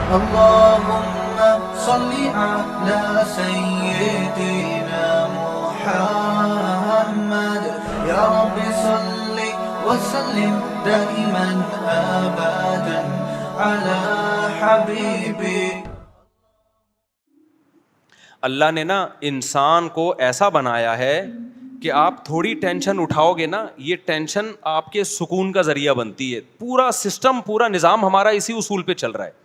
اللهم صل على سيدنا محمد يا رب صل وسلم دائما ابدا على حبيبك. اللہ نے نا انسان کو ایسا بنایا ہے کہ آپ تھوڑی ٹینشن اٹھاؤ گے نا, یہ ٹینشن آپ کے سکون کا ذریعہ بنتی ہے. پورا سسٹم, پورا نظام ہمارا اسی اصول پہ چل رہا ہے.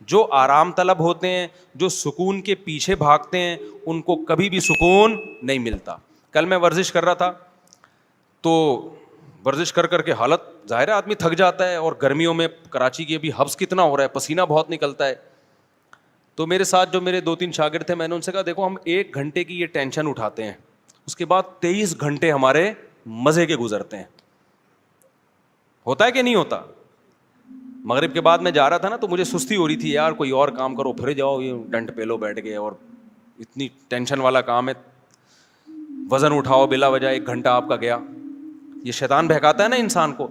جو آرام طلب ہوتے ہیں, جو سکون کے پیچھے بھاگتے ہیں, ان کو کبھی بھی سکون نہیں ملتا. کل میں ورزش کر رہا تھا, تو ورزش کر کر کے حالت ظاہر ہے آدمی تھک جاتا ہے, اور گرمیوں میں کراچی کی ابھی حبس کتنا ہو رہا ہے, پسینہ بہت نکلتا ہے. تو میرے ساتھ جو میرے 2-3 شاگرد تھے, میں نے ان سے کہا دیکھو ہم 1 گھنٹے کی یہ ٹینشن اٹھاتے ہیں, اس کے بعد 23 گھنٹے ہمارے مزے کے گزرتے ہیں. ہوتا ہے کہ نہیں ہوتا؟ مغرب کے بعد میں جا رہا تھا نا, تو مجھے سستی ہو رہی تھی, یار کوئی اور کام کرو, پھر جاؤ یہ ڈنٹ پہ لو بیٹھ گئے, اور اتنی ٹینشن والا کام ہے, وزن اٹھاؤ بلا وجہ 1 گھنٹہ آپ کا گیا. یہ شیطان بہکاتا ہے نا انسان کو.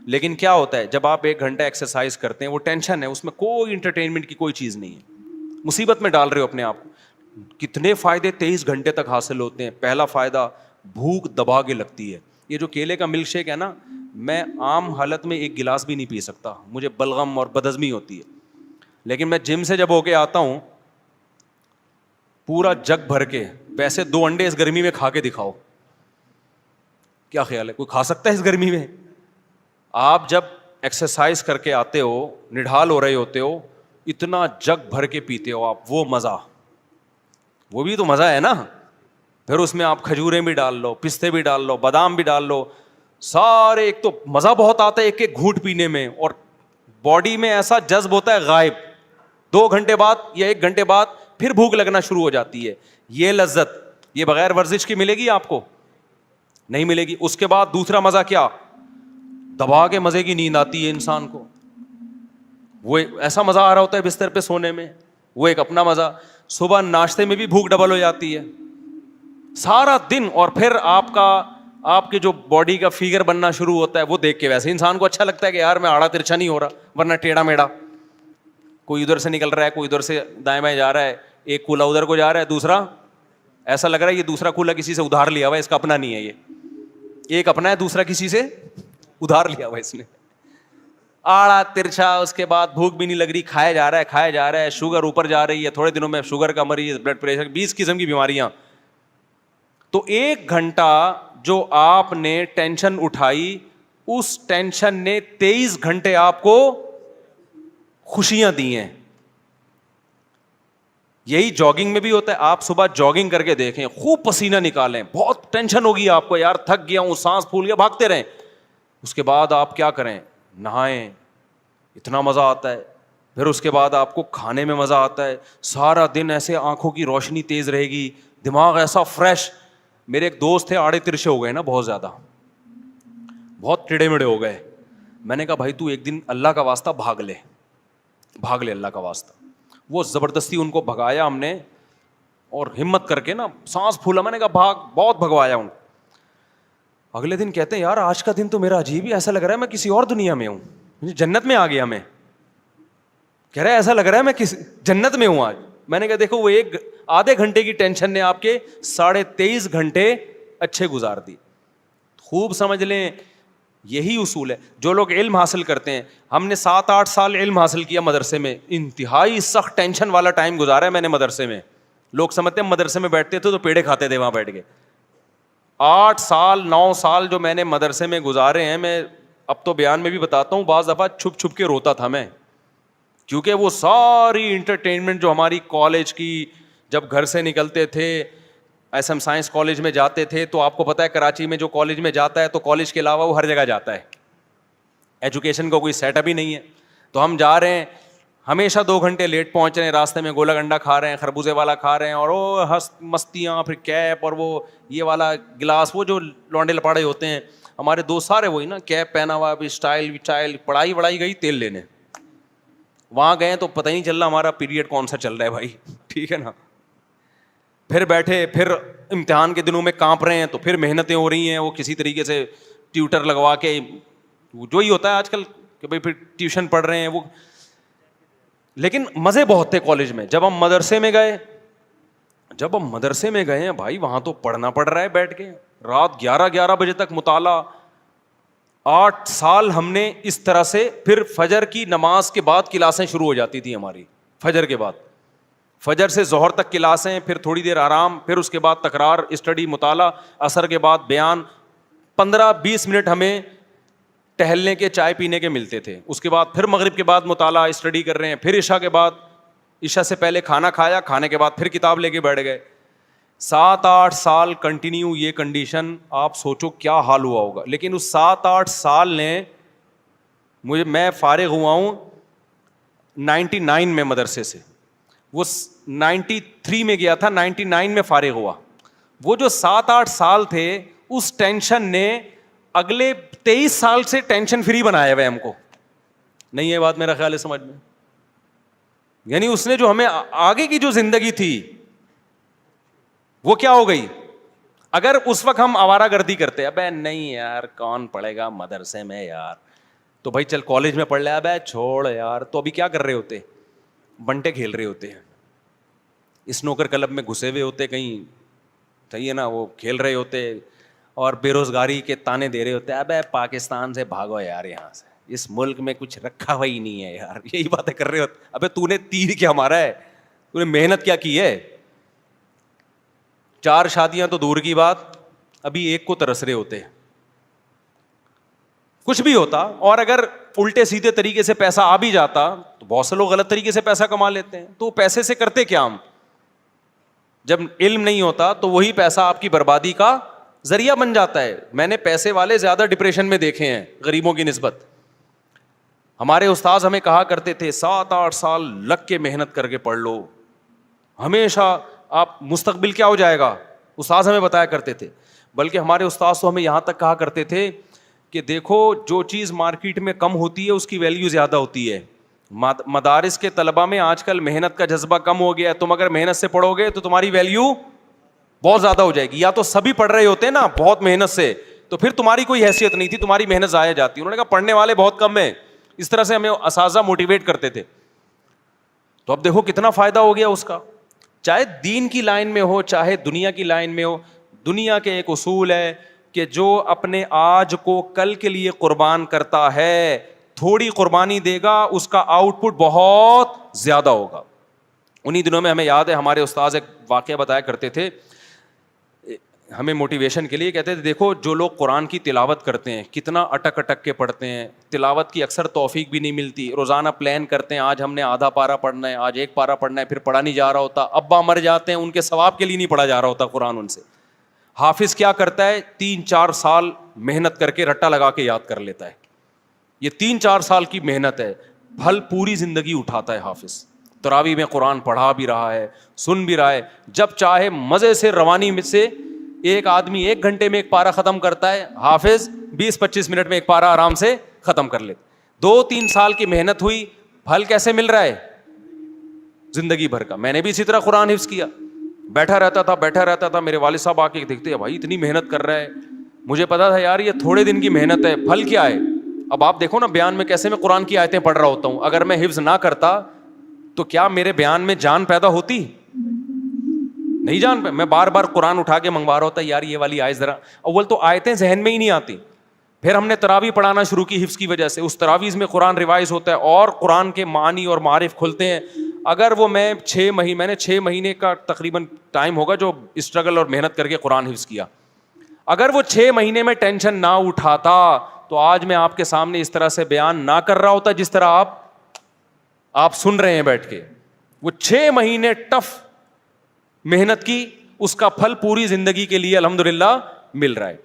لیکن کیا ہوتا ہے جب آپ 1 گھنٹہ ایکسرسائز کرتے ہیں, وہ ٹینشن ہے, اس میں کوئی انٹرٹینمنٹ کی کوئی چیز نہیں ہے, مصیبت میں ڈال رہے ہو اپنے آپ کو. کتنے فائدے 23 گھنٹے تک حاصل ہوتے ہیں. پہلا فائدہ, بھوک دبا کے لگتی ہے. یہ جو کیلے کا ملک شیک ہے نا, میں عام حالت میں 1 گلاس بھی نہیں پی سکتا, مجھے بلغم اور بدہضمی ہوتی ہے. لیکن میں جم سے جب ہو کے آتا ہوں, پورا جگ بھر کے, ویسے 2 انڈے اس گرمی میں کھا کے دکھاؤ, کیا خیال ہے, کوئی کھا سکتا ہے اس گرمی میں؟ آپ جب ایکسرسائز کر کے آتے ہو, نڈھال ہو رہے ہوتے ہو, اتنا جگ بھر کے پیتے ہو آپ, وہ مزہ, وہ بھی تو مزہ ہے نا. پھر اس میں آپ کھجوریں بھی ڈال لو, پستے بھی ڈال لو, بادام بھی ڈال لو, سارے. ایک تو مزہ بہت آتا ہے 1-1 گھونٹ پینے میں, اور باڈی میں ایسا جذب ہوتا ہے غائب. 2 گھنٹے بعد یا 1 گھنٹے بعد پھر بھوک لگنا شروع ہو جاتی ہے. یہ لذت, یہ بغیر ورزش کی ملے گی آپ کو؟ نہیں ملے گی. اس کے بعد دوسرا مزہ کیا, دبا کے مزے کی نیند آتی ہے انسان کو. وہ ایسا مزہ آ رہا ہوتا ہے بستر پہ سونے میں, وہ ایک اپنا مزہ. صبح ناشتے میں بھی بھوک ڈبل ہو جاتی ہے سارا دن, اور پھر آپ کے جو باڈی کا فگر بننا شروع ہوتا ہے, وہ دیکھ کے ویسے انسان کو اچھا لگتا ہے کہ یار میں آڑا ترچھا نہیں ہو رہا, ورنہ ٹیڑھا میڑا, کوئی ادھر سے نکل رہا ہے, کوئی ادھر سے دائیں بائیں جا رہا ہے, ایک کولا ادھر کو جا رہا ہے, دوسرا ایسا لگ رہا ہے یہ دوسرا کولا کسی سے ادھار لیا ہوا ہے, اس کا اپنا نہیں ہے, یہ ایک اپنا ہے, دوسرا کسی سے ادھار لیا ہوا ہے اس نے. آڑا ترچھا. اس کے بعد بھوک بھی نہیں لگ رہی, کھایا جا رہا ہے, شوگر اوپر جا رہی ہے, تھوڑے دنوں میں شوگر کا مریض, بلڈ پریشر, 20 قسم کی بیماریاں. تو 1 گھنٹہ جو آپ نے ٹینشن اٹھائی, اس ٹینشن نے 23 گھنٹے آپ کو خوشیاں دی ہیں. یہی جاگنگ میں بھی ہوتا ہے. آپ صبح جاگنگ کر کے دیکھیں, خوب پسینہ نکالیں, بہت ٹینشن ہوگی آپ کو, یار تھک گیا ہوں, سانس پھول گیا, بھاگتے رہیں. اس کے بعد آپ کیا کریں, نہائیں, اتنا مزہ آتا ہے. پھر اس کے بعد آپ کو کھانے میں مزہ آتا ہے, سارا دن ایسے آنکھوں کی روشنی تیز رہے گی, دماغ ایسا فریش. میرے ایک دوست تھے, آڑے ترچھے ہو گئے نا بہت زیادہ, بہت ٹیڑے مڑے ہو گئے. میں نے کہا بھائی تو ایک دن اللہ کا واسطہ بھاگ لے اللہ کا واسطہ. وہ زبردستی ان کو بھگایا ہم نے, اور ہمت کر کے نا سانس پھولا, میں نے کہا بھاگ, بہت بھگوایا ان. اگلے دن کہتے ہیں یار آج کا دن تو میرا عجیب ہی, ایسا لگ رہا ہے میں کسی اور دنیا میں ہوں, جنت میں آ گیا. میں کہہ رہا ہے ایسا لگ رہا ہے میں کسی جنت میں ہوں آج. میں نے کہا دیکھو وہ 1 آدھے گھنٹے کی ٹینشن نے آپ کے 23.5 گھنٹے اچھے گزار دی. خوب سمجھ لیں, یہی اصول ہے. جو لوگ علم حاصل کرتے ہیں, ہم نے 7-8 سال علم حاصل کیا مدرسے میں, انتہائی سخت ٹینشن والا ٹائم گزارا ہے میں نے مدرسے میں. لوگ سمجھتے ہیں مدرسے میں بیٹھتے تھے تو پیڑے کھاتے تھے وہاں بیٹھ کے. 8 سال 9 سال جو میں نے مدرسے میں گزارے ہیں, میں اب تو بیان میں بھی بتاتا ہوں, بعض دفعہ چھپ چھپ کے روتا تھا میں, کیونکہ وہ ساری انٹرٹینمنٹ جو ہماری کالج کی, جب گھر سے نکلتے تھے ایس ایم سائنس کالج میں جاتے تھے, تو آپ کو پتہ ہے کراچی میں جو کالج میں جاتا ہے تو کالج کے علاوہ وہ ہر جگہ جاتا ہے, ایجوکیشن کا کوئی سیٹ اپ ہی نہیں ہے. تو ہم جا رہے ہیں, ہمیشہ 2 گھنٹے لیٹ پہنچ رہے ہیں, راستے میں گولا گنڈا کھا رہے ہیں, خربوزے والا کھا رہے ہیں, اور وہ مستیاں, پھر کیپ, اور وہ یہ والا گلاس, وہ جو لونڈے لپاڑے ہوتے ہیں ہمارے دوست سارے وہی نا, کیپ پہنا ہوا, بھی اسٹائل, پڑھائی گئی تیل لینے. وہاں گئے تو پتہ ہی نہیں چل رہا ہمارا پیریڈ کون سا چل رہا ہے بھائی, ٹھیک ہے نا. پھر بیٹھے, پھر امتحان کے دنوں میں کانپ رہے ہیں, تو پھر محنتیں ہو رہی ہیں, وہ کسی طریقے سے ٹیوٹر لگوا کے, جو ہی ہوتا ہے آج کل کہ بھائی پھر ٹیوشن پڑھ رہے ہیں, وہ لیکن مزے بہت تھے کالج میں. جب ہم مدرسے میں گئے ہیں بھائی, وہاں تو پڑھنا پڑ رہا ہے بیٹھ کے, رات 11 بجے تک مطالعہ. 8 سال ہم نے اس طرح سے, پھر فجر کی نماز کے بعد کلاسیں شروع ہو جاتی تھی ہماری. فجر کے بعد, فجر سے ظہر تک کلاسیں, پھر تھوڑی دیر آرام, پھر اس کے بعد تکرار, اسٹڈی, مطالعہ, عصر کے بعد بیان. 15-20 منٹ ہمیں ٹہلنے کے, چائے پینے کے ملتے تھے. اس کے بعد پھر مغرب کے بعد مطالعہ, اسٹڈی کر رہے ہیں. پھر عشاء کے بعد, عشاء سے پہلے کھانا کھایا, کھانے کے بعد پھر کتاب لے کے بیٹھ گئے. 7-8 سال کنٹینیو یہ کنڈیشن, آپ سوچو کیا حال ہوا ہوگا. لیکن اس 7-8 سال نے میں فارغ ہوا ہوں 99 میں مدرسے سے, وہ 93 میں گیا تھا, 99 میں فارغ ہوا. وہ جو 7-8 سال تھے, اس ٹینشن نے اگلے 23 سال سے ٹینشن فری بنایا ہوئے ہم کو. نہیں ہے بات میرا خیال ہے سمجھ میں؟ یعنی اس نے جو ہمیں آگے کی جو زندگی تھی وہ کیا ہو گئی. اگر اس وقت ہم آوارہ گردی کرتے, ابے نہیں یار کون پڑھے گا مدرسے میں یار, تو بھائی چل کالج میں پڑھ لے, ابے چھوڑ یار, تو ابھی کیا کر رہے ہوتے, بنٹے کھیل رہے ہوتے ہیں, اسنوکر کلب میں گھسے ہوئے ہوتے کہیں, صحیح ہے نا, وہ کھیل رہے ہوتے اور بے روزگاری کے تانے دے رہے ہوتے, ابے پاکستان سے بھاگو یار, یہاں سے, اس ملک میں کچھ رکھا ہوا ہی نہیں ہے یار, یہی باتیں کر رہے ہوتے. ابے تو نے تیر کیا مارا ہے, تو نے محنت کیا کی ہے. 4 شادیاں تو دور کی بات, ابھی ایک کو ترس رہے ہوتے. کچھ بھی ہوتا, اور اگر الٹے سیدھے طریقے سے پیسہ آ بھی جاتا تو بہت سے لوگ غلط طریقے سے پیسہ کما لیتے ہیں. تو پیسے سے کرتے کیا ہم, جب علم نہیں ہوتا تو وہی پیسہ آپ کی بربادی کا ذریعہ بن جاتا ہے. میں نے پیسے والے زیادہ ڈپریشن میں دیکھے ہیں غریبوں کی نسبت. ہمارے استاذ ہمیں کہا کرتے تھے 7-8 سال لگ کے محنت کر کے پڑھ لو, ہمیشہ آپ مستقبل کیا ہو جائے گا, استاذ ہمیں بتایا کرتے تھے. بلکہ ہمارے استاذ تو ہمیں یہاں تک کہا کرتے تھے کہ دیکھو جو چیز مارکیٹ میں کم ہوتی ہے اس کی ویلیو زیادہ ہوتی ہے. مدارس کے طلباء میں آج کل محنت کا جذبہ کم ہو گیا ہے. تم اگر محنت سے پڑھو گے تو تمہاری ویلیو بہت زیادہ ہو جائے گی. یا تو سبھی پڑھ رہے ہوتے ہیں نا بہت محنت سے, تو پھر تمہاری کوئی حیثیت نہیں تھی, تمہاری محنت ضائع جاتی. انہوں نے کہا پڑھنے والے بہت کم ہیں. اس طرح سے ہمیں اساتذہ موٹیویٹ کرتے تھے. تو اب دیکھو کتنا فائدہ ہو گیا اس کا, چاہے دین کی لائن میں ہو چاہے دنیا کی لائن میں ہو. دنیا کے ایک اصول ہے کہ جو اپنے آج کو کل کے لیے قربان کرتا ہے, تھوڑی قربانی دے گا, اس کا آؤٹ پٹ بہت زیادہ ہوگا. انہی دنوں میں ہمیں یاد ہے ہمارے استاذ ایک واقعہ بتایا کرتے تھے ہمیں موٹیویشن کے لیے. کہتے تھے دیکھو جو لوگ قرآن کی تلاوت کرتے ہیں کتنا اٹک اٹک کے پڑھتے ہیں, تلاوت کی اکثر توفیق بھی نہیں ملتی, روزانہ پلان کرتے ہیں آج ہم نے آدھا پارا پڑھنا ہے, آج 1 پارا پڑھنا ہے, پھر پڑھا نہیں جا رہا ہوتا, ابا مر جاتے ہیں ان کے ثواب کے لیے نہیں پڑھا جا رہا ہوتا قرآن ان سے. حافظ کیا کرتا ہے 3-4 سال محنت کر کے رٹا لگا کے یاد کر لیتا ہے. یہ 3-4 سال کی محنت ہے, پھل پوری زندگی اٹھاتا ہے حافظ. تراویح میں قرآن پڑھا بھی رہا ہے, سن بھی رہا ہے, جب چاہے مزے سے روانی میں سے. ایک آدمی 1 گھنٹے میں 1 پارا ختم کرتا ہے, حافظ 20-25 منٹ میں 1 پارا آرام سے ختم کر لیتے. 2-3 سال کی محنت ہوئی, پھل کیسے مل رہا ہے زندگی بھر کا. میں نے بھی اسی طرح قرآن حفظ کیا, بیٹھا رہتا تھا, میرے والد صاحب آ کے دیکھتے ہیں بھائی اتنی محنت کر رہا ہے, مجھے پتا تھا یار یہ تھوڑے دن کی محنت ہے, پھل کیا ہے. اب آپ دیکھو نا بیان میں کیسے میں قرآن کی آیتیں پڑھ رہا ہوتا ہوں, اگر میں حفظ نہ کرتا تو کیا میرے بیان میں جان پیدا ہوتی؟ نہیں جان. میں بار بار قرآن اٹھا کے منگوا رہا ہوتا یار یہ والی آیت ذرا, اول تو آیتیں ذہن میں ہی نہیں آتی. پھر ہم نے تراویح پڑھانا شروع کی حفظ کی وجہ سے, اس تراویح میں قرآن ریوائز ہوتا ہے اور قرآن کے معانی اور معارف کھلتے ہیں. اگر وہ میں نے 6 مہینے کا تقریباً ٹائم ہوگا جو اسٹرگل اور محنت کر کے قرآن حفظ کیا, اگر وہ 6 مہینے میں ٹینشن نہ اٹھاتا تو آج میں آپ کے سامنے اس طرح سے بیان نہ کر رہا ہوتا جس طرح آپ سن رہے ہیں بیٹھ کے. وہ 6 مہینے ٹف محنت کی, اس کا پھل پوری زندگی کے لیے الحمدللہ مل رہا ہے.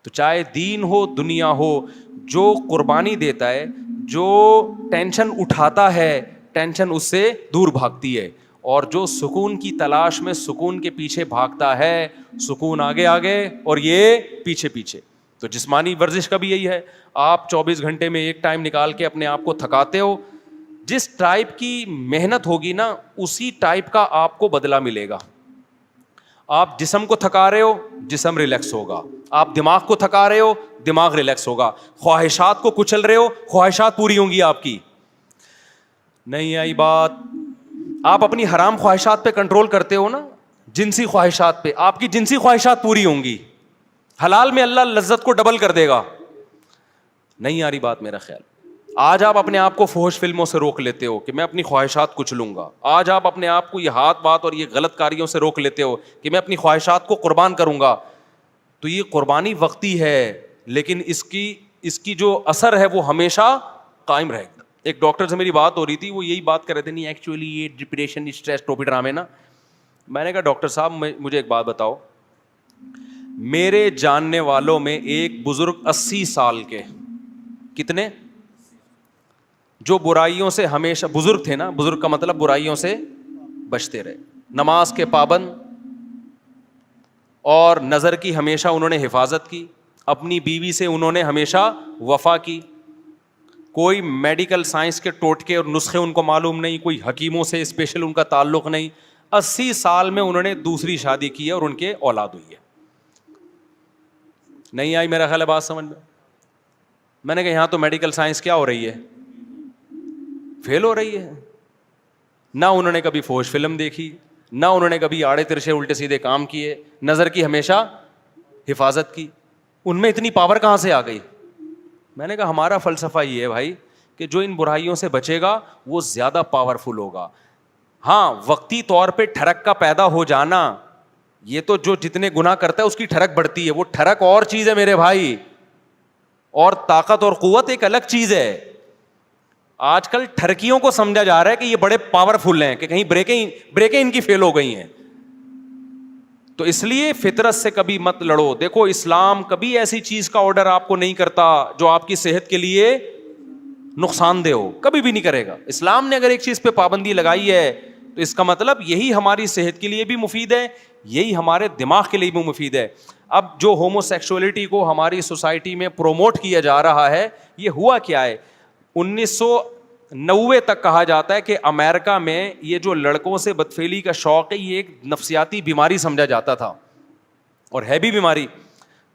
تو چاہے دین ہو دنیا ہو, جو قربانی دیتا ہے, جو ٹینشن اٹھاتا ہے, ٹینشن اس سے دور بھاگتی ہے. اور جو سکون کی تلاش میں سکون کے پیچھے بھاگتا ہے, سکون آگے آگے اور یہ پیچھے پیچھے. تو جسمانی ورزش کا بھی یہی ہے, آپ 24 گھنٹے میں ایک ٹائم نکال کے اپنے آپ کو تھکاتے ہو, جس ٹائپ کی محنت ہوگی نا اسی ٹائپ کا آپ کو بدلہ ملے گا. آپ جسم کو تھکا رہے ہو, جسم ریلیکس ہوگا. آپ دماغ کو تھکا رہے ہو, دماغ ریلیکس ہوگا. خواہشات کو کچل رہے ہو, خواہشات پوری ہوں گی آپ کی. نہیں آئی بات. آپ اپنی حرام خواہشات پہ کنٹرول کرتے ہو نا, جنسی خواہشات پہ, آپ کی جنسی خواہشات پوری ہوں گی, حلال میں اللہ لذت کو ڈبل کر دے گا. نہیں آ رہی بات میرا خیال. آج آپ اپنے آپ کو فحش فلموں سے روک لیتے ہو کہ میں اپنی خواہشات کچھ لوں گا. آج آپ اپنے آپ کو یہ ہاتھ بات اور یہ غلط کاریوں سے روک لیتے ہو کہ میں اپنی خواہشات کو قربان کروں گا. تو یہ قربانی وقتی ہے, لیکن اس کی جو اثر ہے وہ ہمیشہ قائم رہے گا. ایک ڈاکٹر سے میری بات ہو رہی تھی, وہ یہی بات کر رہے تھے, نہیں ایکچولی یہ ڈپریشن اسٹریس ٹوپی ڈرامے نا. میں نے کہا ڈاکٹر صاحب مجھے ایک بات بتاؤ, میرے جاننے والوں میں ایک بزرگ 80 سال کے, کتنے, جو برائیوں سے ہمیشہ, بزرگ تھے نا, بزرگ کا مطلب برائیوں سے بچتے رہے, نماز کے پابند, اور نظر کی ہمیشہ انہوں نے حفاظت کی, اپنی بیوی سے انہوں نے ہمیشہ وفا کی, کوئی میڈیکل سائنس کے ٹوٹکے اور نسخے ان کو معلوم نہیں, کوئی حکیموں سے اسپیشل ان کا تعلق نہیں. 80 سال میں انہوں نے دوسری شادی کی ہے اور ان کے اولاد ہوئی ہے. نہیں آئی میرا خیال ہے بات سمجھ میں. میں نے کہا یہاں تو میڈیکل سائنس کیا ہو رہی ہے, فیل ہو رہی ہے. نہ انہوں نے کبھی فحش فلم دیکھی, نہ انہوں نے کبھی آڑے ترچھے الٹے سیدھے کام کیے, نظر کی ہمیشہ حفاظت کی. ان میں اتنی پاور کہاں سے آ گئی؟ میں نے کہا ہمارا فلسفہ یہ ہے بھائی کہ جو ان برائیوں سے بچے گا وہ زیادہ پاورفل ہوگا. ہاں وقتی طور پہ ٹھڑک کا پیدا ہو جانا, یہ تو جو جتنے گناہ کرتا ہے اس کی ٹھڑک بڑھتی ہے, وہ ٹھڑک اور چیز ہے میرے بھائی, اور طاقت اور قوت ایک الگ چیز ہے. آج کل ٹھرکیوں کو سمجھا جا رہا ہے کہ یہ بڑے پاورفل ہیں, کہ کہیں بریکیں ان کی فیل ہو گئی ہیں. تو اس لیے فطرت سے کبھی مت لڑو. دیکھو اسلام کبھی ایسی چیز کا آرڈر آپ کو نہیں کرتا جو آپ کی صحت کے لیے نقصان دہ ہو, کبھی بھی نہیں کرے گا. اسلام نے اگر ایک چیز پہ پابندی لگائی ہے تو اس کا مطلب یہی ہماری صحت کے لیے بھی مفید ہے, یہی ہمارے دماغ کے لیے بھی مفید ہے. اب جو ہومو سیکسولیٹی کو ہماری سوسائٹی میں پروموٹ کیا جا رہا ہے, یہ ہوا کیا ہے, 1990 تک کہا جاتا ہے کہ امریکہ میں یہ جو لڑکوں سے بدفعلی کا شوق ہے یہ ایک نفسیاتی بیماری سمجھا جاتا تھا, اور ہے بھی بیماری.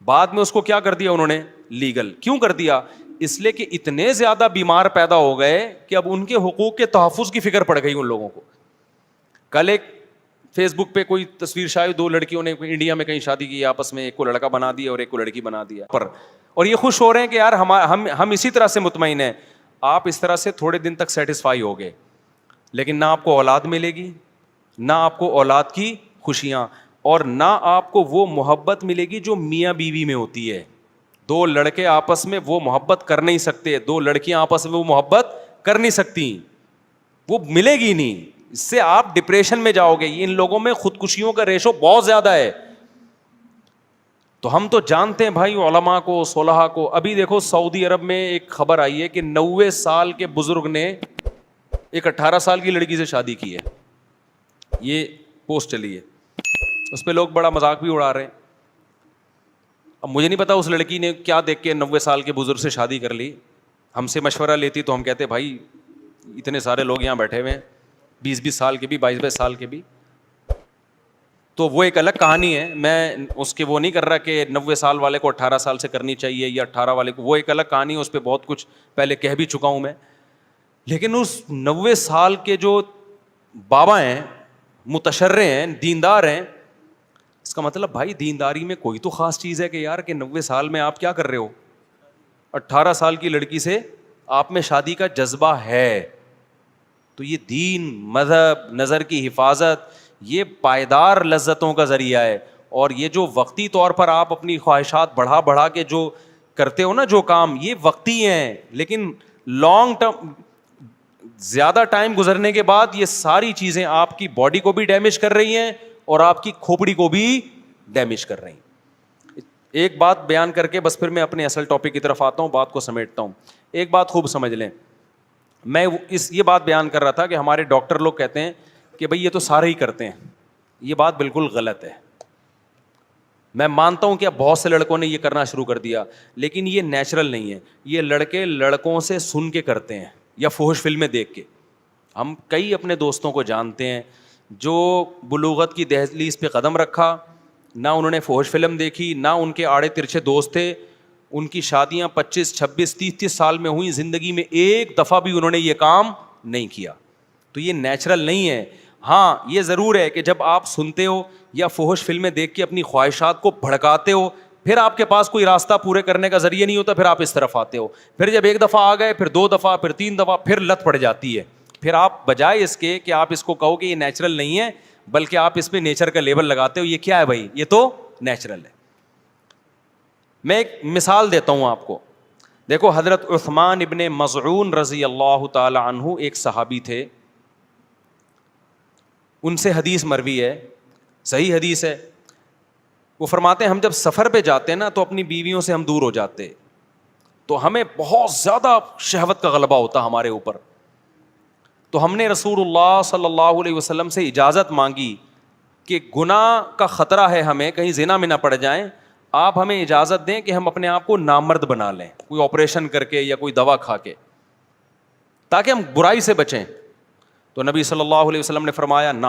بعد میں اس کو کیا کر دیا انہوں نے, لیگل. کیوں کر دیا؟ اس لیے کہ اتنے زیادہ بیمار پیدا ہو گئے کہ اب ان کے حقوق کے تحفظ کی فکر پڑ گئی ان لوگوں کو. کل ایک فیس بک پہ کوئی تصویر شاید 2 لڑکیوں نے انڈیا میں کہیں شادی کی آپس میں, ایک کو لڑکا بنا دیا اور ایک کو لڑکی بنا دیا, اور یہ خوش ہو رہے ہیں کہ یار ہم اسی طرح سے مطمئن ہیں. آپ اس طرح سے تھوڑے دن تک سیٹسفائی ہو گئے, لیکن نہ آپ کو اولاد ملے گی, نہ آپ کو اولاد کی خوشیاں, اور نہ آپ کو وہ محبت ملے گی جو میاں بیوی میں ہوتی ہے. 2 لڑکے آپس میں وہ محبت کر نہیں سکتے, 2 لڑکیاں آپس میں وہ محبت کر نہیں سکتی, وہ ملے گی نہیں. اس سے آپ ڈپریشن میں جاؤ گے. ان لوگوں میں خودکشیوں کا ریشو بہت زیادہ ہے. تو ہم تو جانتے ہیں بھائی علماء کو, صلحاء کو. ابھی دیکھو سعودی عرب میں ایک خبر آئی ہے کہ 90 سال کے بزرگ نے ایک 18 سال کی لڑکی سے شادی کی ہے. یہ پوسٹ چلی ہے, اس پہ لوگ بڑا مذاق بھی اڑا رہے ہیں. اب مجھے نہیں پتا اس لڑکی نے کیا دیکھ کے 90 سال کے بزرگ سے شادی کر لی. ہم سے مشورہ لیتی تو ہم کہتے بھائی اتنے سارے لوگ یہاں بیٹھے ہوئے ہیں, 20 سال کے بھی, 22 سال کے بھی, تو وہ ایک الگ کہانی ہے. میں اس کے وہ نہیں کر رہا کہ 90 سال والے کو 18 سال سے کرنی چاہیے یا 18 والے کو, وہ ایک الگ کہانی ہے. اس پہ بہت کچھ پہلے کہہ بھی چکا ہوں میں. لیکن اس 90 سال کے جو بابا ہیں, متشرع ہیں, دیندار ہیں, اس کا مطلب بھائی دینداری میں کوئی تو خاص چیز ہے کہ یار کہ 90 سال میں آپ کیا کر رہے ہو, 18 سال کی لڑکی سے آپ میں شادی کا جذبہ ہے. تو یہ دین, مذہب, نظر کی حفاظت, یہ پائیدار لذتوں کا ذریعہ ہے. اور یہ جو وقتی طور پر آپ اپنی خواہشات بڑھا کے جو کرتے ہو نا جو کام, یہ وقتی ہیں, لیکن لانگ ٹرم زیادہ ٹائم گزرنے کے بعد یہ ساری چیزیں آپ کی باڈی کو بھی ڈیمیج کر رہی ہیں اور آپ کی کھوپڑی کو بھی ڈیمیج کر رہی ہیں. ایک بات بیان کر کے بس پھر میں اپنے اصل ٹاپک کی طرف آتا ہوں, بات کو سمیٹتا ہوں. ایک بات خوب سمجھ لیں, میں یہ بات بیان کر رہا تھا کہ ہمارے ڈاکٹر لوگ کہتے ہیں کہ بھئی یہ تو سارے ہی کرتے ہیں. یہ بات بالکل غلط ہے. میں مانتا ہوں کہ اب بہت سے لڑکوں نے یہ کرنا شروع کر دیا, لیکن یہ نیچرل نہیں ہے. یہ لڑکے لڑکوں سے سن کے کرتے ہیں یا فحش فلمیں دیکھ کے. ہم کئی اپنے دوستوں کو جانتے ہیں جو بلوغت کی دہلیز پہ قدم رکھا, نہ انہوں نے فحش فلم دیکھی, نہ ان کے آڑے ترچھے دوست تھے. ان کی شادیاں 25, 26, 30 سال میں ہوئیں, زندگی میں ایک دفعہ بھی انہوں نے یہ کام نہیں کیا. تو یہ نیچرل نہیں ہے. ہاں یہ ضرور ہے کہ جب آپ سنتے ہو یا فحش فلمیں دیکھ کے اپنی خواہشات کو بھڑکاتے ہو, پھر آپ کے پاس کوئی راستہ پورے کرنے کا ذریعہ نہیں ہوتا, پھر آپ اس طرف آتے ہو. پھر جب ایک دفعہ آ گئے, پھر 2 دفعہ, پھر 3 دفعہ, پھر لت پڑ جاتی ہے. پھر آپ بجائے اس کے کہ آپ اس کو کہو کہ یہ نیچرل نہیں ہے, بلکہ آپ اس پہ نیچر کا لیبل لگاتے ہو. یہ کیا ہے بھائی؟ یہ تو نیچرل ہے. میں ایک مثال دیتا ہوں آپ کو. دیکھو حضرت عثمان ابن مظعون رضی اللہ تعالی عنہ ایک صحابی تھے, ان سے حدیث مروی ہے, صحیح حدیث ہے. وہ فرماتے ہیں ہم جب سفر پہ جاتے ہیں نا تو اپنی بیویوں سے ہم دور ہو جاتے, تو ہمیں بہت زیادہ شہوت کا غلبہ ہوتا ہمارے اوپر. تو ہم نے رسول اللہ صلی اللہ علیہ وسلم سے اجازت مانگی کہ گناہ کا خطرہ ہے ہمیں, کہیں زنا میں نہ پڑ جائیں, آپ ہمیں اجازت دیں کہ ہم اپنے آپ کو نامرد بنا لیں, کوئی آپریشن کر کے یا کوئی دوا کھا کے, تاکہ ہم برائی سے بچیں. تو نبی صلی اللہ علیہ وسلم نے فرمایا نہ,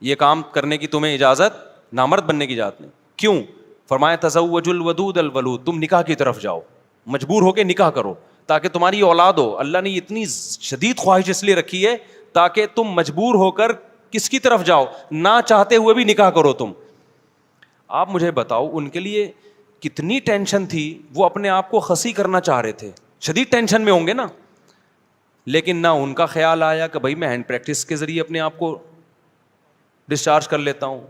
یہ کام کرنے کی تمہیں اجازت, نامرد بننے کی اجازت نہیں. کیوں؟ فرمایا تزوج الودود الولود, تم نکاح کی طرف جاؤ, مجبور ہو کے نکاح کرو تاکہ تمہاری اولاد ہو. اللہ نے اتنی شدید خواہش اس لیے رکھی ہے تاکہ تم مجبور ہو کر کس کی طرف جاؤ, نہ چاہتے ہوئے بھی نکاح کرو تم. آپ مجھے بتاؤ ان کے لیے کتنی ٹینشن تھی, وہ اپنے آپ کو خسی کرنا چاہ رہے تھے, شدید ٹینشن میں ہوں گے نا. لیکن نہ ان کا خیال آیا کہ بھائی میں ہینڈ پریکٹس کے ذریعے اپنے آپ کو ڈسچارج کر لیتا ہوں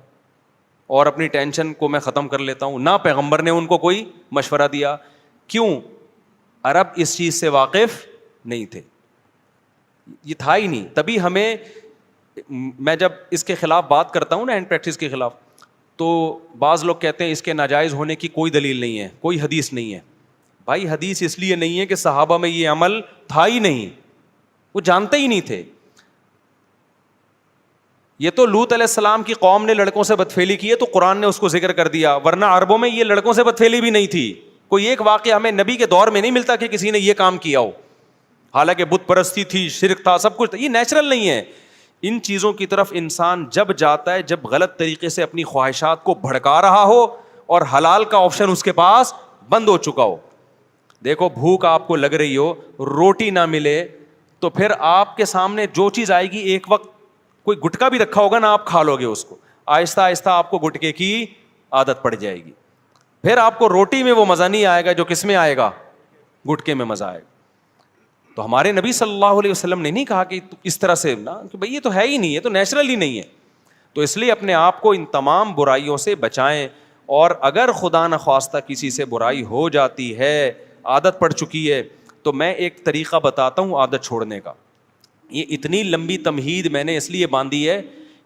اور اپنی ٹینشن کو میں ختم کر لیتا ہوں. نہ پیغمبر نے ان کو کوئی مشورہ دیا. کیوں؟ عرب اس چیز سے واقف نہیں تھے, یہ تھا ہی نہیں. تبھی ہمیں, میں جب اس کے خلاف بات کرتا ہوں نا, ہینڈ پریکٹس کے خلاف, تو بعض لوگ کہتے ہیں اس کے ناجائز ہونے کی کوئی دلیل نہیں ہے, کوئی حدیث نہیں ہے. بھائی حدیث اس لیے نہیں ہے کہ صحابہ میں یہ عمل تھا ہی نہیں, وہ جانتے ہی نہیں تھے. یہ تو لوط علیہ السلام کی قوم نے لڑکوں سے بدفعلی کی ہے تو قرآن نے اس کو ذکر کر دیا, ورنہ عربوں میں یہ لڑکوں سے بدفعلی بھی نہیں تھی. کوئی ایک واقعہ ہمیں نبی کے دور میں نہیں ملتا کہ کسی نے یہ کام کیا ہو, حالانکہ بت پرستی تھی, شرک تھا, سب کچھ تھا. یہ نیچرل نہیں ہے. ان چیزوں کی طرف انسان جب جاتا ہے جب غلط طریقے سے اپنی خواہشات کو بھڑکا رہا ہو اور حلال کا آپشن اس کے پاس بند ہو چکا ہو. دیکھو بھوک آپ کو لگ رہی ہو, روٹی نہ ملے تو پھر آپ کے سامنے جو چیز آئے گی, ایک وقت کوئی گٹکا بھی رکھا ہوگا نا, آپ کھا لو گے اس کو, آہستہ آہستہ آپ کو گٹکے کی عادت پڑ جائے گی. پھر آپ کو روٹی میں وہ مزہ نہیں آئے گا جو کس میں آئے گا, گٹکے میں مزہ آئے گا. تو ہمارے نبی صلی اللہ علیہ وسلم نے نہیں کہا کہ اس طرح سے نا, کہ بھائی یہ تو ہے ہی نہیں, یہ تو نیچرل ہی نہیں ہے. تو اس لیے اپنے آپ کو ان تمام برائیوں سے بچائیں, اور اگر خدا نخواستہ کسی سے برائی ہو جاتی ہے, عادت پڑ چکی ہے, تو میں ایک طریقہ بتاتا ہوں عادت چھوڑنے کا. یہ اتنی لمبی تمہید میں نے اس لیے باندھی ہے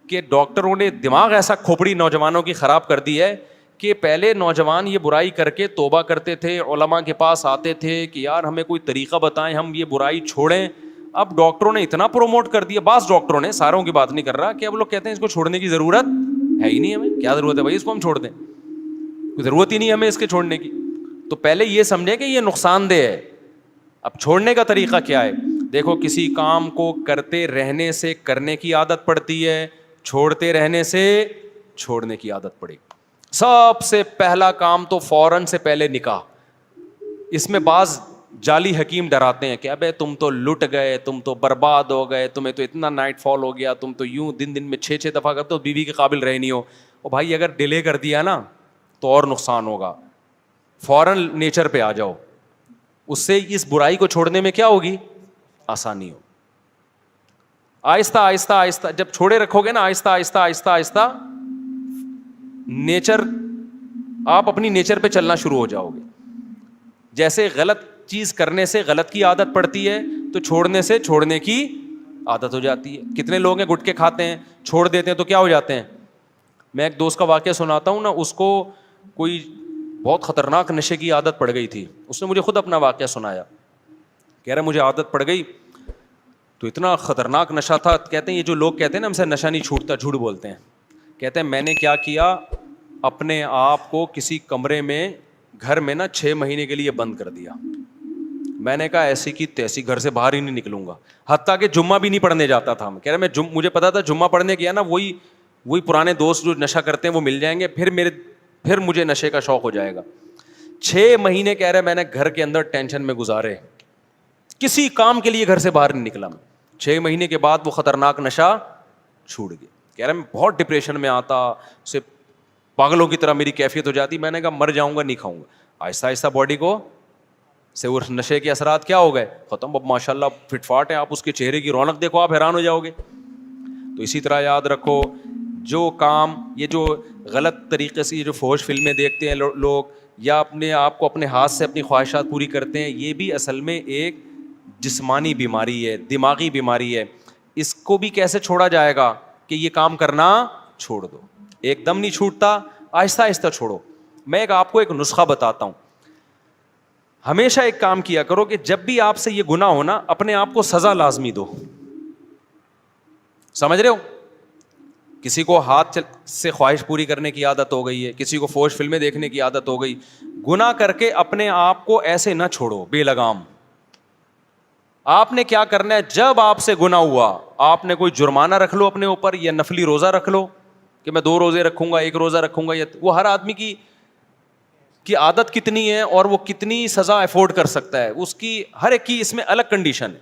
کہ ڈاکٹروں نے دماغ ایسا کھوپڑی نوجوانوں کی خراب کر دی ہے کہ پہلے نوجوان یہ برائی کر کے توبہ کرتے تھے, علماء کے پاس آتے تھے کہ یار ہمیں کوئی طریقہ بتائیں, ہم یہ برائی چھوڑیں. اب ڈاکٹروں نے اتنا پروموٹ کر دیا, بعض ڈاکٹروں نے, ساروں کی بات نہیں کر رہا, کہ اب لوگ کہتے ہیں اس کو چھوڑنے کی ضرورت ہے ہی نہیں, ہمیں کیا ضرورت ہے بھائی اس کو ہم چھوڑ دیں, کوئی ضرورت ہی نہیں ہمیں اس کے چھوڑنے کی. تو پہلے یہ سمجھیں کہ یہ نقصان دہ ہے. اب چھوڑنے کا طریقہ کیا ہے؟ دیکھو کسی کام کو کرتے رہنے سے کرنے کی عادت پڑتی ہے, چھوڑتے رہنے سے چھوڑنے کی عادت پڑے گی. سب سے پہلا کام تو فوراً سے پہلے نکاح. اس میں بعض جعلی حکیم ڈراتے ہیں کہ ابے تم تو لٹ گئے, تم تو برباد ہو گئے, تمہیں تو اتنا نائٹ فال ہو گیا, تم تو یوں دن میں 6 دفعہ کرتے ہو, بیوی کے قابل رہے نہیں ہو. اور بھائی اگر ڈیلے کر دیا نا تو اور نقصان ہوگا. فوراً نیچر پہ آ جاؤ, اس سے اس برائی کو چھوڑنے میں کیا ہوگی, آسانی ہو. آہستہ آہستہ آہستہ جب چھوڑے رکھو گے نا, آہستہ آہستہ آہستہ آہستہ نیچر, آپ اپنی نیچر پہ چلنا شروع ہو جاؤ گے. جیسے غلط چیز کرنے سے غلط کی عادت پڑتی ہے تو چھوڑنے سے چھوڑنے کی عادت ہو جاتی ہے. کتنے لوگ ہیں گٹکے کھاتے ہیں, چھوڑ دیتے ہیں تو کیا ہو جاتے ہیں. میں ایک دوست کا واقعہ سناتا ہوں نا, اس کو کوئی بہت خطرناک نشے کی عادت پڑ گئی تھی. اس نے مجھے خود اپنا واقعہ سنایا, کہہ رہا مجھے عادت پڑ گئی تو اتنا خطرناک نشہ تھا. کہتے ہیں یہ جو لوگ کہتے ہیں نا ہم سے نشہ نہیں چھوٹتا, جھوٹ بولتے ہیں. کہتے ہیں میں نے کیا کیا, اپنے آپ کو کسی کمرے میں گھر میں نا 6 مہینے کے لیے بند کر دیا. میں نے کہا ایسی کی تیسی گھر سے باہر ہی نہیں نکلوں گا, حتیٰ کہ جمعہ بھی نہیں پڑھنے جاتا تھا. کہہ رہا میں مجھے پتا تھا جمعہ پڑھنے گیا نا وہی پرانے دوست جو نشہ کرتے ہیں وہ مل جائیں گے, پھر مجھے نشے کا شوق ہو جائے گا. 6 مہینے کہہ رہے میں نے گھر کے اندر ٹینشن میں گزارے, کسی کام کے لیے گھر سے باہر نہیں نکلا. 6 مہینے کے بعد وہ خطرناک نشہ چھوٹ گیا. کہہ رہا میں بہت ڈپریشن میں آتا, اسے پاگلوں کی طرح میری کیفیت ہو جاتی, میں نے کہا مر جاؤں گا نہیں کھاؤں گا. آہستہ آہستہ باڈی کو سے وہ نشے کے اثرات کیا ہو گئے, ختم. اب ماشاء اللہ فٹ فاٹ ہے, آپ اس کے چہرے کی رونق دیکھو, آپ حیران ہو جاؤ گے. تو اسی طرح یاد رکھو, جو کام یہ جو غلط طریقے سے یہ جو فحش فلمیں دیکھتے ہیں لوگ, یا اپنے آپ کو اپنے ہاتھ سے اپنی خواہشات پوری کرتے ہیں, یہ بھی اصل میں ایک جسمانی بیماری ہے, دماغی بیماری ہے. اس کو بھی کیسے چھوڑا جائے گا کہ یہ کام کرنا چھوڑ دو. ایک دم نہیں چھوٹتا, آہستہ آہستہ چھوڑو. میں آپ کو ایک نسخہ بتاتا ہوں. ہمیشہ ایک کام کیا کرو کہ جب بھی آپ سے یہ گناہ ہو نا, اپنے آپ کو سزا لازمی دو. سمجھ رہے ہو؟ کسی کو ہاتھ سے خواہش پوری کرنے کی عادت ہو گئی ہے, کسی کو فحش فلمیں دیکھنے کی عادت ہو گئی. گناہ کر کے اپنے آپ کو ایسے نہ چھوڑو بے لگام. آپ نے کیا کرنا ہے, جب آپ سے گناہ ہوا, آپ نے کوئی جرمانہ رکھ لو اپنے اوپر, یا نفلی روزہ رکھ لو کہ میں 2 روزے رکھوں گا, 1 روزہ رکھوں گا. یا وہ ہر آدمی کی عادت کتنی ہے اور وہ کتنی سزا افورڈ کر سکتا ہے, اس کی ہر ایک کی اس میں الگ کنڈیشن ہے.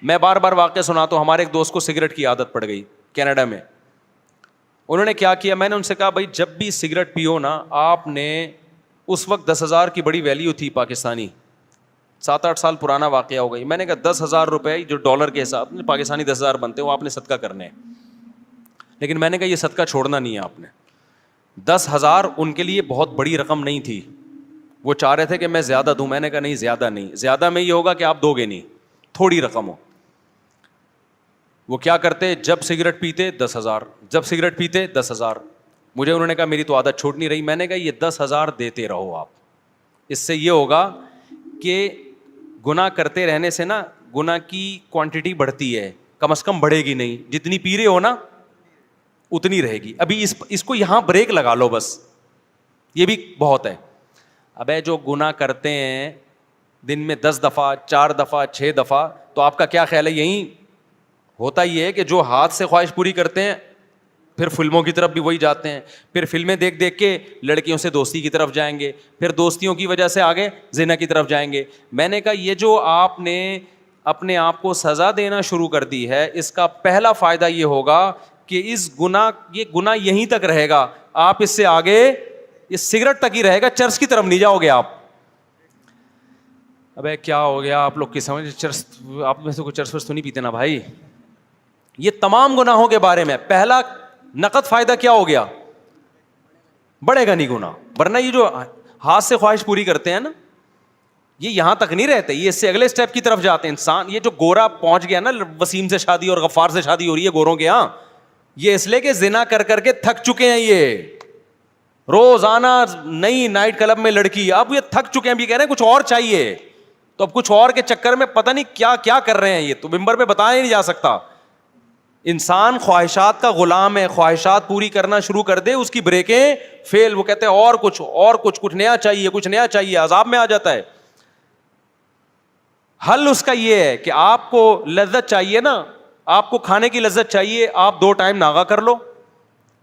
میں بار بار واقعہ سناتا ہوں. ہمارے ایک دوست کو سگریٹ کی عادت پڑ گئی کینیڈا میں. انہوں نے کیا کیا, میں نے ان سے کہا بھائی جب بھی سگریٹ پیو نا, آپ نے اس وقت 10,000 کی بڑی ویلیو تھی پاکستانی, 7-8 سال پرانا واقعہ ہو گئی. میں نے کہا 10,000 روپے جو ڈالر کے حساب میں پاکستانی 10,000 بنتے ہیں, وہ آپ نے صدقہ کرنے ہیں. لیکن میں نے کہا یہ صدقہ چھوڑنا نہیں ہے آپ نے. 10,000 ان کے لیے بہت بڑی رقم نہیں تھی, وہ چاہ رہے تھے کہ میں زیادہ دوں. میں نے کہا نہیں, زیادہ نہیں, زیادہ میں یہ ہوگا کہ آپ دو گے نہیں, تھوڑی رقم ہو. وہ کیا کرتے, جب سگریٹ پیتے 10,000, جب سگریٹ پیتے 10,000. مجھے انہوں نے کہا میری تو عادت چھوٹ نہیں رہی. میں نے کہا یہ 10,000 دیتے رہو آپ, اس سے یہ ہوگا کہ گناہ کرتے رہنے سے نا گناہ کی کوانٹٹی بڑھتی ہے, کم از کم بڑھے گی نہیں. جتنی پی رہے ہو نا اتنی رہے گی. ابھی اس کو یہاں بریک لگا لو بس, یہ بھی بہت ہے. ابے جو گناہ کرتے ہیں دن میں 10 دفعہ 4 دفعہ 6 دفعہ, تو آپ کا کیا خیال ہے, یہی ہوتا یہ ہے کہ جو ہاتھ سے خواہش پوری کرتے ہیں پھر فلموں کی طرف بھی وہی جاتے ہیں, پھر فلمیں دیکھ دیکھ کے لڑکیوں سے دوستی کی طرف جائیں گے, پھر دوستیوں کی وجہ سے آگے زنا کی طرف جائیں گے. میں نے کہا یہ جو آپ نے اپنے آپ کو سزا دینا شروع کر دی ہے, اس کا پہلا فائدہ یہ ہوگا کہ یہ گناہ یہیں تک رہے گا, آپ اس سے آگے یہ سگریٹ تک ہی رہے گا, چرس کی طرف نہیں جاؤ گے آپ. ابے کیا ہو گیا آپ لوگ کی سمجھ, چرس آپ میں سے کوئی چرس ورس تو نہیں پیتے نا بھائی. یہ تمام گناہوں کے بارے میں پہلا نقد فائدہ کیا ہو گیا, بڑھے گا نہیں گناہ. ورنہ یہ جو ہاتھ سے خواہش پوری کرتے ہیں نا, یہ یہاں تک نہیں رہتے, یہ اس سے اگلے اسٹیپ کی طرف جاتے ہیں. انسان یہ جو گورا پہنچ گیا نا, وسیم سے شادی اور غفار سے شادی ہو رہی ہے گوروں کے یہاں, یہ اس لیے کہ زنا کر کر کے تھک چکے ہیں. یہ روزانہ نئی نائٹ کلب میں لڑکی, اب یہ تھک چکے ہیں, بھی کہہ رہے ہیں کچھ اور چاہیے. تو اب کچھ اور کے چکر میں پتہ نہیں کیا کیا کر رہے ہیں, یہ تو ممبر پہ بتایا ہی نہیں جا سکتا. انسان خواہشات کا غلام ہے, خواہشات پوری کرنا شروع کر دے, اس کی بریکیں فیل. وہ کہتے ہیں اور کچھ نیا چاہیے, کچھ نیا چاہیے, عذاب میں آ جاتا ہے. حل اس کا یہ ہے کہ آپ کو لذت چاہیے نا, آپ کو کھانے کی لذت چاہیے, آپ 2 ٹائم ناغا کر لو,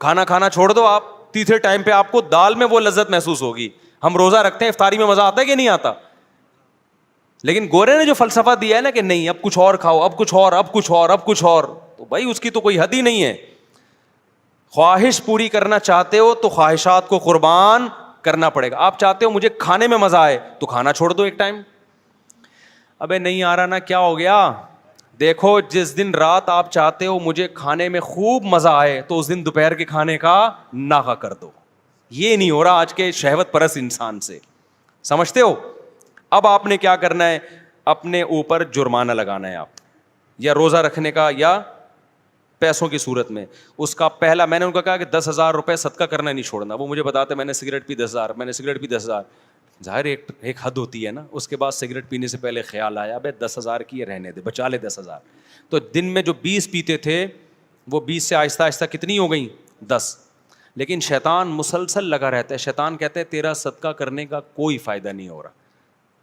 کھانا چھوڑ دو. آپ تیسرے ٹائم پہ آپ کو دال میں وہ لذت محسوس ہوگی. ہم روزہ رکھتے ہیں, افطاری میں مزہ آتا ہے کہ نہیں آتا, لیکن گورے نے جو فلسفہ دیا ہے نا کہ نہیں اب کچھ اور کھاؤ, اب کچھ اور, تو بھائی اس کی تو کوئی حد ہی نہیں ہے. خواہش پوری کرنا چاہتے ہو تو خواہشات کو قربان کرنا پڑے گا. آپ چاہتے ہو مجھے کھانے میں مزہ آئے تو کھانا چھوڑ دو ایک ٹائم. ابے نہیں آ رہا نا, کیا ہو گیا, دیکھو جس دن رات آپ چاہتے ہو مجھے کھانے میں خوب مزہ آئے تو اس دن دوپہر کے کھانے کا ناغا کر دو. یہ نہیں ہو رہا آج کے شہوت پرست انسان سے, سمجھتے ہو. اب آپ نے کیا کرنا ہے, اپنے اوپر جرمانہ لگانا ہے آپ, یا روزہ رکھنے کا یا پیسوں کی صورت میں. اس کا پہلا میں نے ان کو کہا کہ 10,000 روپے صدقہ کرنا نہیں چھوڑنا. وہ مجھے بتاتے میں نے سگریٹ پی 10,000, میں نے سگریٹ پی 10,000. ظاہر ایک حد ہوتی ہے نا. اس کے بعد سگریٹ پینے سے پہلے خیال آیا بھائی 10,000 کی یہ رہنے دے, بچا لے 10,000. تو دن میں جو 20 پیتے تھے وہ 20 سے آہستہ آہستہ کتنی ہو گئیں, 10. لیکن شیطان مسلسل لگا رہتا ہے. شیطان کہتے ہیں تیرا صدقہ کرنے کا کوئی فائدہ نہیں ہو رہا.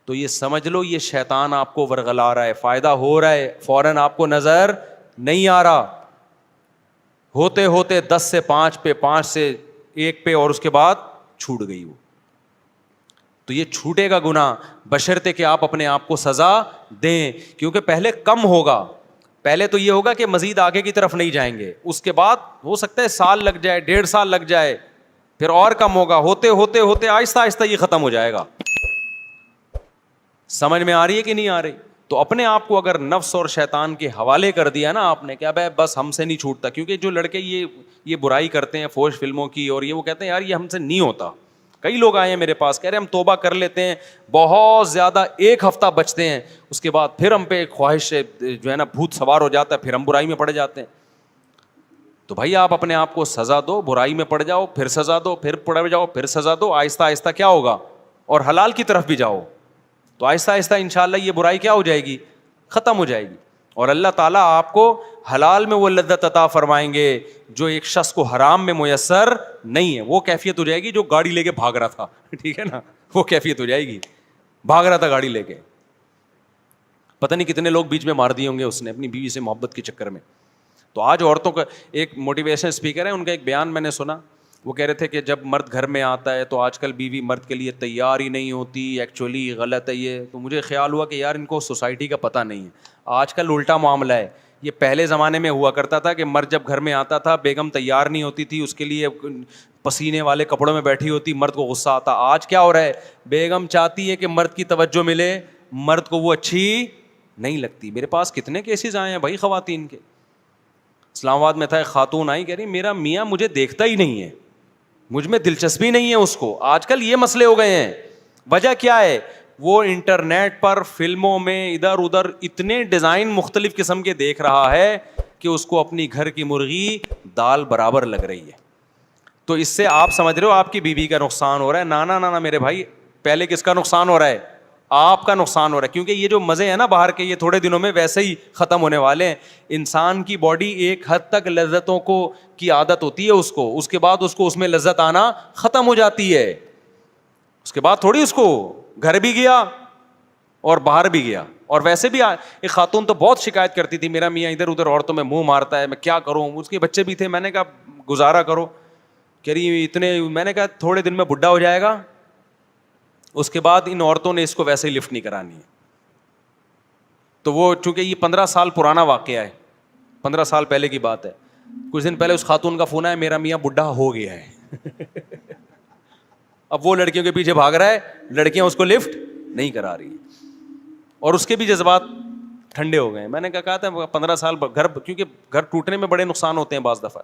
تو یہ سمجھ لو یہ شیطان آپ کو ورغلا رہا ہے, فائدہ ہو رہا ہے, فوراً آپ کو نظر نہیں آ رہا. ہوتے ہوتے 10 سے 5 پہ, 5 سے 1 پہ, اور اس کے بعد چھوٹ گئی وہ. تو یہ چھوٹے گا گناہ بشرطے کہ آپ اپنے آپ کو سزا دیں, کیونکہ پہلے کم ہوگا, پہلے تو یہ ہوگا کہ مزید آگے کی طرف نہیں جائیں گے, اس کے بعد ہو سکتا ہے سال لگ جائے, 1.5 سال لگ جائے, پھر اور کم ہوگا, ہوتے ہوتے ہوتے آہستہ آہستہ یہ ختم ہو جائے گا. سمجھ میں آ رہی ہے کہ نہیں آ رہی؟ تو اپنے آپ کو اگر نفس اور شیطان کے حوالے کر دیا نا آپ نے, کیا بھائی بس ہم سے نہیں چھوٹتا, کیونکہ جو لڑکے یہ برائی کرتے ہیں فوش فلموں کی اور یہ, وہ کہتے ہیں یار یہ ہم سے نہیں ہوتا. کئی لوگ آئے ہیں میرے پاس کہہ رہے ہیں ہم توبہ کر لیتے ہیں, بہت زیادہ 1 ہفتہ بچتے ہیں, اس کے بعد پھر ہم پہ خواہش جو ہے نا بھوت سوار ہو جاتا ہے, پھر ہم برائی میں پڑ جاتے ہیں. تو بھائی آپ اپنے آپ کو سزا دو, برائی میں پڑ جاؤ, پھر سزا دو, پھر پڑ جاؤ, پھر سزا دو, آہستہ آہستہ کیا ہوگا, اور حلال کی طرف بھی جاؤ, تو آہستہ آہستہ انشاءاللہ یہ برائی کیا ہو جائے گی, ختم ہو جائے گی. اور اللہ تعالیٰ آپ کو حلال میں وہ لذت عطا فرمائیں گے جو ایک شخص کو حرام میں میسر نہیں ہے. وہ کیفیت ہو جائے گی جو گاڑی لے کے بھاگ رہا تھا, ٹھیک ہے نا, وہ کیفیت ہو جائے گی, بھاگ رہا تھا گاڑی لے کے, پتہ نہیں کتنے لوگ بیچ میں مار دیے ہوں گے اس نے اپنی بیوی سے محبت کے چکر میں. تو آج عورتوں کا ایک موٹیویشن اسپیکر ہے, ان کا ایک بیان میں نے سنا, وہ کہہ رہے تھے کہ جب مرد گھر میں آتا ہے تو آج کل بیوی مرد کے لیے تیار ہی نہیں ہوتی, ایکچولی غلط ہے یہ. تو مجھے خیال ہوا کہ یار ان کو سوسائٹی کا پتہ نہیں ہے, آج کل الٹا معاملہ ہے. یہ پہلے زمانے میں ہوا کرتا تھا کہ مرد جب گھر میں آتا تھا بیگم تیار نہیں ہوتی تھی, اس کے لیے پسینے والے کپڑوں میں بیٹھی ہوتی, مرد کو غصہ آتا. آج کیا ہو رہا ہے, بیگم چاہتی ہے کہ مرد کی توجہ ملے, مرد کو وہ اچھی نہیں لگتی. میرے پاس کتنے کیسز آئے ہیں بھائی خواتین کے. اسلام آباد میں تھا, ایک خاتون آئی, کہہ رہی میرا میاں مجھے دیکھتا ہی نہیں ہے, مجھ میں دلچسپی نہیں ہے اس کو. آج کل یہ مسئلے ہو گئے ہیں. وجہ کیا ہے, وہ انٹرنیٹ پر فلموں میں ادھر ادھر اتنے ڈیزائن مختلف قسم کے دیکھ رہا ہے کہ اس کو اپنی گھر کی مرغی دال برابر لگ رہی ہے. تو اس سے آپ سمجھ رہے ہو آپ کی بیوی کا نقصان ہو رہا ہے. نانا نانا میرے بھائی, پہلے کس کا نقصان ہو رہا ہے, آپ کا نقصان ہو رہا ہے. کیونکہ یہ جو مزے ہیں نا باہر کے, یہ تھوڑے دنوں میں ویسے ہی ختم ہونے والے ہیں. انسان کی باڈی ایک حد تک لذتوں کو کی عادت ہوتی ہے اس کو, اس کے بعد اس کو اس میں لذت آنا ختم ہو جاتی ہے. اس کے بعد تھوڑی اس کو گھر بھی گیا اور باہر بھی گیا. اور ویسے بھی ایک خاتون تو بہت شکایت کرتی تھی, میرا میاں ادھر ادھر عورتوں میں منہ مارتا ہے, میں کیا کروں. اس کے بچے بھی تھے, میں نے کہا گزارا کرو. کہہ رہی اتنے, میں نے کہا تھوڑے دن میں بڈھا ہو جائے گا, اس کے بعد ان عورتوں نے اس کو ویسے ہی لفٹ نہیں کرانی ہے. تو وہ چونکہ یہ 15 سال پرانا واقعہ ہے, 15 سال پہلے کی بات ہے. کچھ دن پہلے اس خاتون کا فون آیا, میرا میاں بڈھا ہو گیا ہے. اب وہ لڑکیوں کے پیچھے بھاگ رہا ہے, لڑکیاں اس کو لفٹ نہیں کرا رہی, اور اس کے بھی جذبات ٹھنڈے ہو گئے. میں نے کہا تھا 15 سال گھر, کیونکہ گھر ٹوٹنے میں بڑے نقصان ہوتے ہیں بعض دفعہ.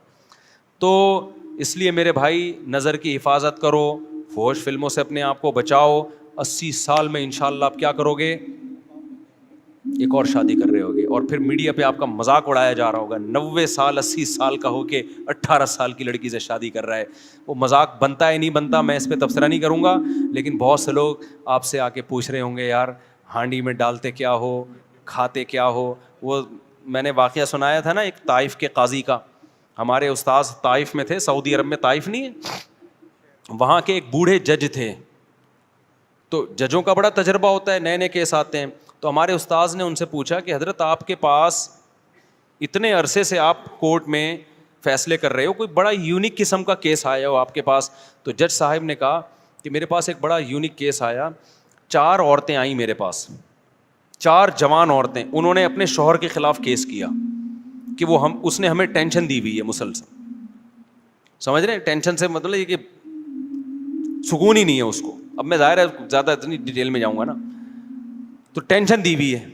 تو اس لیے میرے بھائی نظر کی حفاظت کرو, فحش فلموں سے اپنے آپ کو بچاؤ. 80 سال میں انشاءاللہ آپ کیا کرو گے, ایک اور شادی کر رہے ہوگے, اور پھر میڈیا پہ آپ کا مذاق اڑایا جا رہا ہوگا. 90 سال 80 سال کا ہو کے 18 سال کی لڑکی سے شادی کر رہا ہے. وہ مذاق بنتا ہے نہیں بنتا, میں اس پہ تبصرہ نہیں کروں گا, لیکن بہت سے لوگ آپ سے آ کے پوچھ رہے ہوں گے یار ہانڈی میں ڈالتے کیا ہو, کھاتے کیا ہو. وہ میں نے واقعہ سنایا تھا نا ایک طائف کے قاضی کا. ہمارے استاذ طائف میں تھے, سعودی عرب میں, طائف نہیں ہے, وہاں کے ایک بوڑھے جج تھے. تو ججوں کا بڑا تجربہ ہوتا ہے, نئے نئے کیس آتے ہیں. تو ہمارے استاذ نے ان سے پوچھا کہ حضرت آپ کے پاس اتنے عرصے سے آپ کورٹ میں فیصلے کر رہے ہو, کوئی بڑا یونیک قسم کا کیس آیا ہو آپ کے پاس. تو جج صاحب نے کہا کہ میرے پاس ایک بڑا یونیک کیس آیا. 4 عورتیں آئیں میرے پاس, 4 جوان عورتیں, انہوں نے اپنے شوہر کے خلاف کیس کیا کہ وہ اس نے ہمیں ٹینشن دی ہوئی ہے مسلسل. سمجھ رہے ہیں, ٹینشن سے مطلب یہ کہ سکون ہی نہیں ہے اس کو. اب میں ظاہر ہے زیادہ اتنی ڈیٹیل میں جاؤں گا نا, تو ٹینشن دی ہوئی ہے.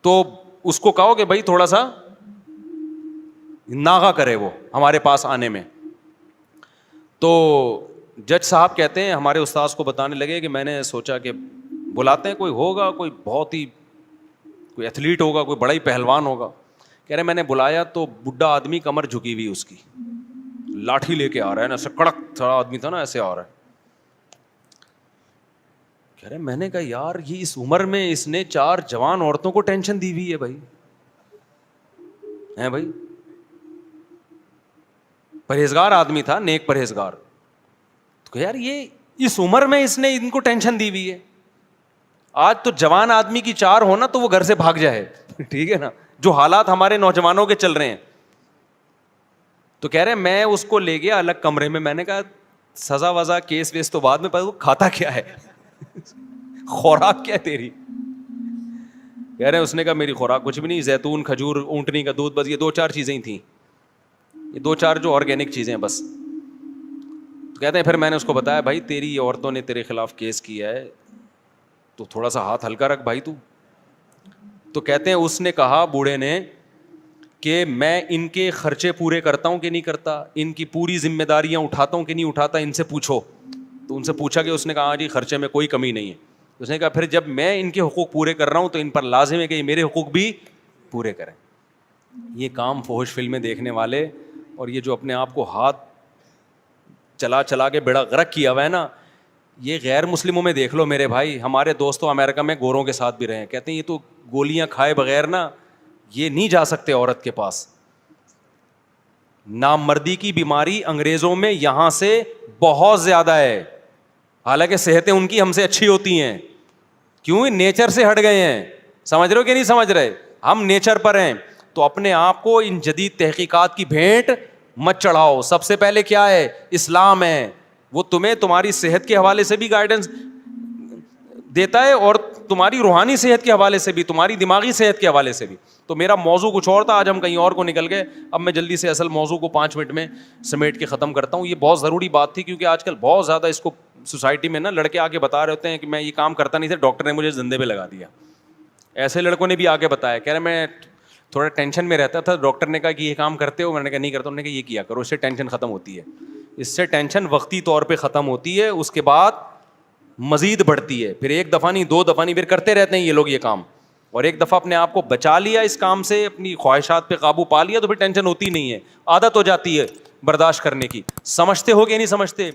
تو اس کو کہو کہ بھائی تھوڑا سا ناغہ کرے وہ ہمارے پاس آنے میں. تو جج صاحب کہتے ہیں ہمارے استاذ کو بتانے لگے کہ میں نے سوچا کہ بلاتے ہیں, کوئی ہوگا, کوئی بہت ہی کوئی ایتھلیٹ ہوگا, کوئی بڑا ہی پہلوان ہوگا. کہہ رہے میں نے بلایا تو بڈھا آدمی, کمر جھکی ہوئی اس کی, لاٹھی لے کے آ رہا ہے نا, ایسے کڑک تھوڑا آدمی تھا نا, ایسے آ رہا ہے. کہہ رہے میں نے کہا یار یہ اس عمر میں اس نے 4 جوان عورتوں کو ٹینشن دی ہوئی ہے بھائی, ہیں بھائی, پرہیزگار آدمی تھا, نیک پرہیزگار. تو یار یہ اس عمر میں اس نے ان کو ٹینشن دی ہوئی ہے. آج تو جوان آدمی کی 4 ہونا تو وہ گھر سے بھاگ جائے, ٹھیک ہے نا, جو حالات ہمارے نوجوانوں کے چل رہے ہیں. تو کہہ رہے میں اس کو لے گیا الگ کمرے میں, میں نے کہا سزا وزا کیس ویس تو بعد میں پتا کھاتا کیا ہے, خوراک کیا ہے تیری؟ کہہ رہے ہیں اس نے کہا میری خوراک کچھ بھی نہیں, زیتون, کھجور, اونٹنی کا دودھ, بس یہ 2-4 چیزیں ہی تھیں, یہ 2-4 جو آرگینک چیزیں ہیں بس. تو کہتے ہیں پھر میں نے اس کو بتایا بھائی تیری عورتوں نے تیرے خلاف کیس کیا ہے تو تھوڑا سا ہاتھ ہلکا رکھ بھائی تو. تو کہتے ہیں اس نے کہا بوڑھے نے کہ میں ان کے خرچے پورے کرتا ہوں کہ نہیں کرتا, ان کی پوری ذمہ داریاں اٹھاتا ہوں کہ نہیں اٹھاتا, ان سے پوچھو. تو ان سے پوچھا کہ اس نے کہا ہاں جی خرچے میں کوئی کمی نہیں ہے. اس نے کہا پھر جب میں ان کے حقوق پورے کر رہا ہوں تو ان پر لازم ہے کہ یہ میرے حقوق بھی پورے کریں. یہ کام فحش فلمیں دیکھنے والے اور یہ جو اپنے آپ کو ہاتھ چلا چلا کے بیڑا غرق کیا ہوا ہے نا, یہ غیر مسلموں میں دیکھ لو میرے بھائی. ہمارے دوستوں امریکہ میں گوروں کے ساتھ بھی رہے ہیں, کہتے ہیں یہ تو گولیاں کھائے بغیر نا یہ نہیں جا سکتے عورت کے پاس. نامردی کی بیماری انگریزوں میں یہاں سے بہت زیادہ ہے, حالانکہ صحتیں ان کی ہم سے اچھی ہوتی ہیں. کیوں؟ نیچر سے ہٹ گئے ہیں. سمجھ رہے ہو کہ نہیں سمجھ رہے؟ ہم نیچر پر ہیں. تو اپنے آپ کو ان جدید تحقیقات کی بھینٹ مت چڑھاؤ. سب سے پہلے کیا ہے؟ اسلام ہے. وہ تمہیں تمہاری صحت کے حوالے سے بھی گائیڈنس دیتا ہے اور تمہاری روحانی صحت کے حوالے سے بھی, تمہاری دماغی صحت کے حوالے سے بھی. تو میرا موضوع کچھ اور تھا, آج ہم کہیں اور کو نکل گئے. اب میں جلدی سے اصل موضوع کو 5 منٹ میں سمیٹ کے ختم کرتا ہوں. یہ بہت ضروری بات تھی کیونکہ آج کل بہت زیادہ اس کو سوسائٹی میں نا لڑکے آ کے بتا رہے ہوتے ہیں کہ میں یہ کام کرتا نہیں تھا, ڈاکٹر نے مجھے زندے پہ لگا دیا. ایسے لڑکوں نے بھی آ کے بتایا, کہہ رہے میں تھوڑا ٹینشن میں رہتا تھا, ڈاکٹر نے کہا کہ یہ کام کرتے ہو, میں نے کہا نہیں کرتا. انہوں نے کہا یہ کیا کرو, اس سے ٹینشن ختم ہوتی ہے. اس سے ٹینشن وقتی طور پہ ختم ہوتی ہے, اس کے بعد مزید بڑھتی ہے. پھر 1 دفعہ نہیں 2 دفعہ نہیں, پھر کرتے رہتے ہیں یہ لوگ یہ کام. اور ایک دفعہ اپنے آپ کو بچا لیا اس کام سے, اپنی خواہشات پہ قابو پا لیا, تو پھر ٹینشن ہوتی نہیں ہے, عادت ہو جاتی ہے برداشت کرنے کی. سمجھتے ہو کہ نہیں سمجھتے؟